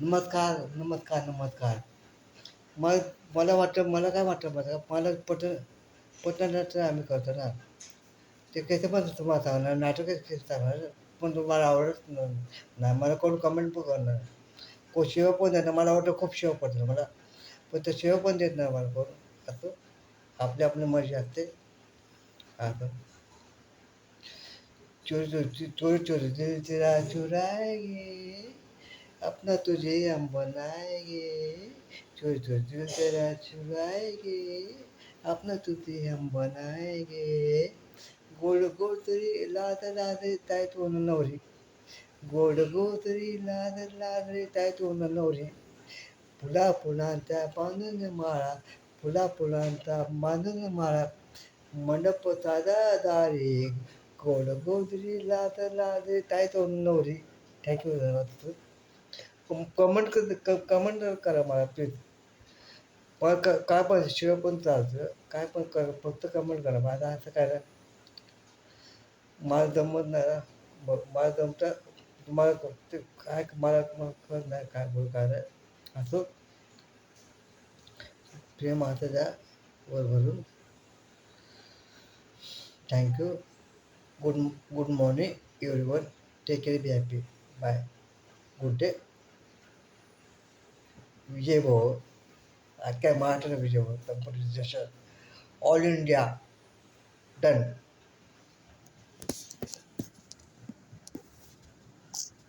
नमस्कार, नमस्कार, नमस्कार. मग मला काय वाटतं माहिती आहे का, मला पटलं तर आम्ही करतो ना. ते कसं पण तुम्हाला सांगणार, नाटकच कसं सांगणार, पण तुम्हाला आवडत नाही. मला कोण कमेंट पण करणार नाही. कोण शिव्या पण देणार, मला वाटतं खूप शिव्या पडतात मला. पण ते शिव्या पण देत नाही मला कोण. असं आपली आपली मर्जी असते. असं चोरी चोरी चोरी चोरी दिल तेरा चुराएंगे, अपना तुझे हम बनाएंगे, चोरी चोरी दिल तेरा चुराएंगे, अपना तुझे हम बनाएंगे. गोड गोड तरी लाज लाज ताय तोंड नवरी, गोड गोड तरी लाज लाज ताय तोंड नवरी, फुला फुलांचा बांधून माळा, फुला फुलांचा बांधून माळा, मंडप साजा दारी, गोड गोदरी लाज लाज ताय तोंड नवरी. थँक्यू धन्यवाद. कमेंट करा मला प्लीज. पण काय पण शिवाय पण चालतं, काय पण कर, फक्त कमेंट करा. माझं असं काय ना, मला जमत नाही ना. मला जमतं तुम्हाला ते काय मला कळत नाही काय बोल काय नाही. असं प्रेम असं द्या वर भरून. Thank you. Good good morning everyone. Take care, be happy. Bye. Good day. Vijay भाऊ अख्ख्या महाराष्ट्राला विजय भाऊ, संपूर्ण देशात, ऑल इंडिया. डन.